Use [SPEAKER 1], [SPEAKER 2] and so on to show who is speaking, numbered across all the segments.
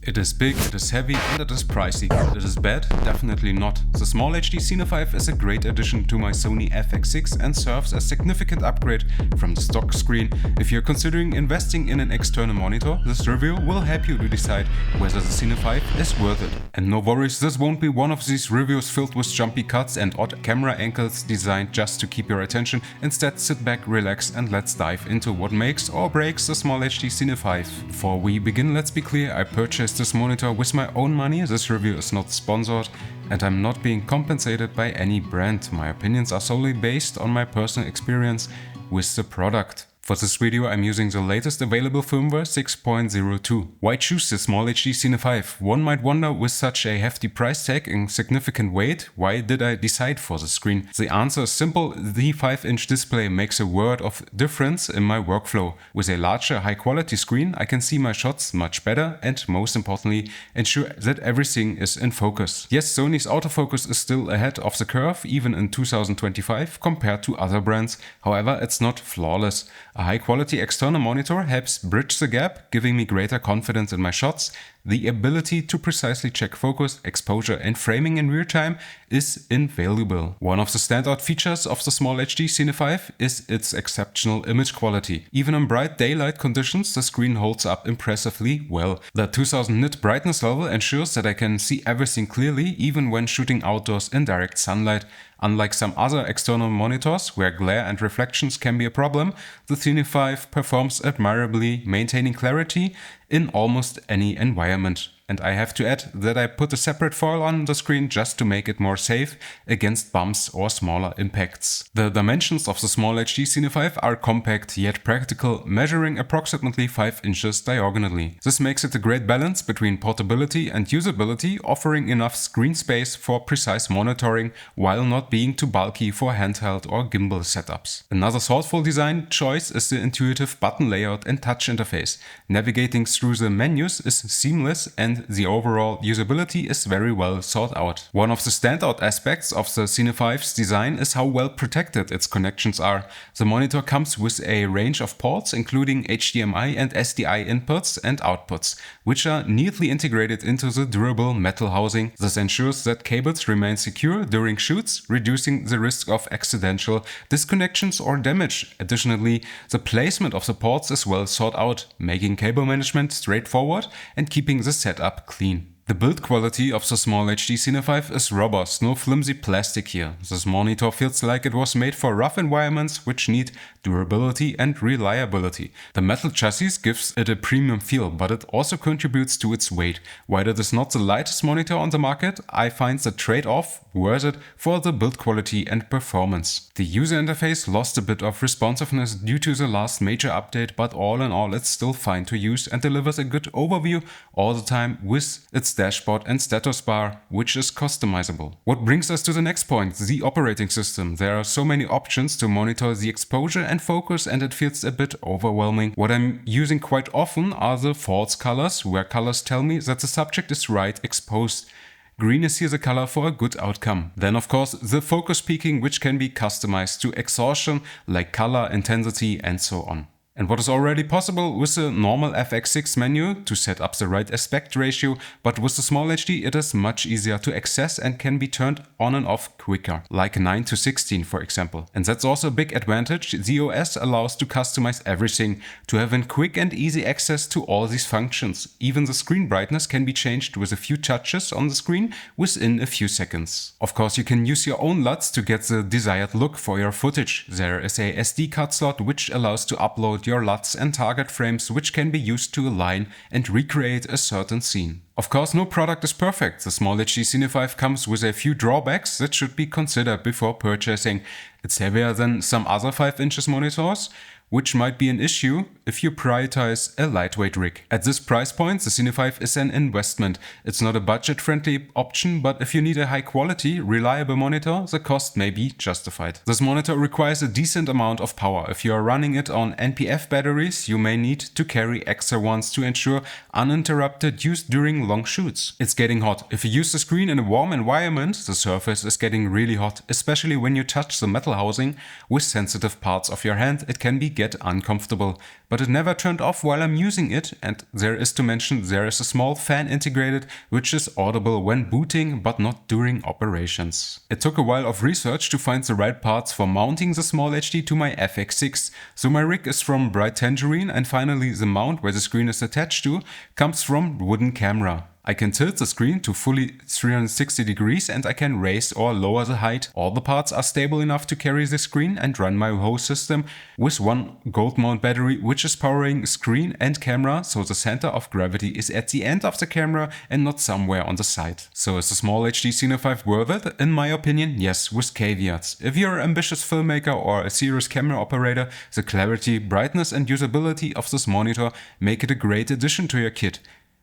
[SPEAKER 1] It is big, it is heavy, and it is pricey. It is bad? Definitely not. The Small HD Cine 5 is a great addition to my Sony FX6 and serves as a significant upgrade from the stock screen. If you're considering investing in an external monitor, this review will help you to decide whether the Cine 5 is worth it. And no worries, this won't be one of these reviews filled with jumpy cuts and odd camera angles designed just to keep your attention. Instead, sit back, relax, and let's dive into what makes or breaks the Small HD Cine 5. Before we begin, let's be clear, I purchased this monitor with my own money. This review is not sponsored and I'm not being compensated by any brand. My opinions are solely based on my personal experience with the product. For this video I'm using the latest available firmware 6.0.2. Why choose the Small HD Cine 5? One might wonder, with such a hefty price tag and significant weight, why did I decide for the screen? The answer is simple: the 5-inch display makes a world of difference in my workflow. With a larger high quality screen I can see my shots much better and, most importantly, ensure that everything is in focus. Yes, Sony's autofocus is still ahead of the curve even in 2025 compared to other brands, however it's not flawless. A high-quality external monitor helps bridge the gap, giving me greater confidence in my shots. The ability to precisely check focus, exposure and framing in real time is invaluable. One of the standout features of the Small HD Cine 5 is its exceptional image quality. Even in bright daylight conditions, the screen holds up impressively well. The 2000 nit brightness level ensures that I can see everything clearly even when shooting outdoors in direct sunlight. Unlike some other external monitors where glare and reflections can be a problem, the Cine 5 performs admirably, maintaining clarity in almost any environment. And I have to add that I put a separate foil on the screen just to make it more safe against bumps or smaller impacts. The dimensions of the Small HD Cine 5 are compact yet practical, measuring approximately 5 inches diagonally. This makes it a great balance between portability and usability, offering enough screen space for precise monitoring while not being too bulky for handheld or gimbal setups. Another thoughtful design choice is the intuitive button layout and touch interface. Navigating through the menus is seamless and the overall usability is very well thought out. One of the standout aspects of the Cine 5's design is how well protected its connections are. The monitor comes with a range of ports including HDMI and SDI inputs and outputs, which are neatly integrated into the durable metal housing. This ensures that cables remain secure during shoots, reducing the risk of accidental disconnections or damage. Additionally, the placement of the ports is well thought out, making cable management straightforward and keeping the setup clean. The build quality of the Small HD Cine 5 is robust, no flimsy plastic here. This monitor feels like it was made for rough environments which need durability and reliability. The metal chassis gives it a premium feel, but it also contributes to its weight. While it is not the lightest monitor on the market, I find the trade-off worth it for the build quality and performance. The user interface lost a bit of responsiveness due to the last major update, but all in all it's still fine to use and delivers a good overview all the time with its dashboard and status bar, which is customizable. What brings us to the next point, the operating system. There are so many options to monitor the exposure and focus and it feels a bit overwhelming. What I'm using quite often are the false colors, where colors tell me that the subject is right exposed. Green is here the color for a good outcome. Then of course the focus peaking, which can be customized to exhaustion like color, intensity and so on. And what is already possible with the normal FX6 menu to set up the right aspect ratio, but with the Small HD it is much easier to access and can be turned on and off quicker, like 9:16 for example. And that's also a big advantage. The OS allows to customize everything, to have a quick and easy access to all these functions. Even the screen brightness can be changed with a few touches on the screen within a few seconds. Of course you can use your own LUTs to get the desired look for your footage. There is a SD card slot which allows to upload your LUTs and target frames, which can be used to align and recreate a certain scene. Of course, no product is perfect. The Small HD Cine 5 comes with a few drawbacks that should be considered before purchasing. It's heavier than some other 5-inch monitors, which might be an issue if you prioritize a lightweight rig. At this price point, the Cine 5 is an investment. It's not a budget-friendly option, but if you need a high-quality, reliable monitor, the cost may be justified. This monitor requires a decent amount of power. If you are running it on NPF batteries, you may need to carry extra ones to ensure uninterrupted use during long shoots. It's getting hot. If you use the screen in a warm environment, the surface is getting really hot, especially when you touch the metal housing with sensitive parts of your hand. It can be get uncomfortable, but it never turned off while I'm using it, and there is to mention there is a small fan integrated which is audible when booting but not during operations. It took a while of research to find the right parts for mounting the Small HD to my FX6, so my rig is from bright tangerine, and finally the mount where the screen is attached to comes from wooden camera. I can tilt the screen to fully 360 degrees and I can raise or lower the height. All the parts are stable enough to carry the screen and run my whole system with one gold mount battery which is powering screen and camera, so the center of gravity is at the end of the camera and not somewhere on the side. So is the Small HD Cine 5 worth it? In my opinion, yes, with caveats. If you're an ambitious filmmaker or a serious camera operator, the clarity, brightness and usability of this monitor make it a great addition to your kit.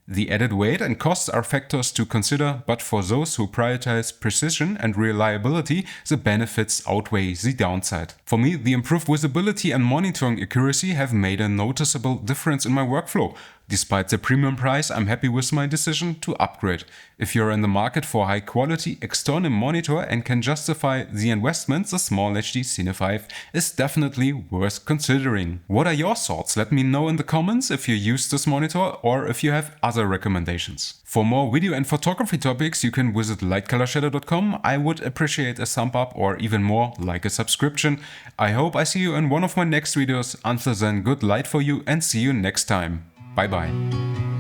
[SPEAKER 1] The added weight and costs are factors to consider, but for those who prioritize precision and reliability, the benefits outweigh the downside. For me, the improved visibility and monitoring accuracy have made a noticeable difference in my workflow. Despite the premium price, I'm happy with my decision to upgrade. If you're in the market for high quality external monitor and can justify the investment, the Small HD Cine 5 is definitely worth considering. What are your thoughts? Let me know in the comments if you use this monitor or if you have other recommendations. For more video and photography topics, you can visit Lightcolorshadow.com. I would appreciate a thumb up or even more, like a subscription. I hope I see you in one of my next videos. Until then, good light for you and see you next time. Bye bye.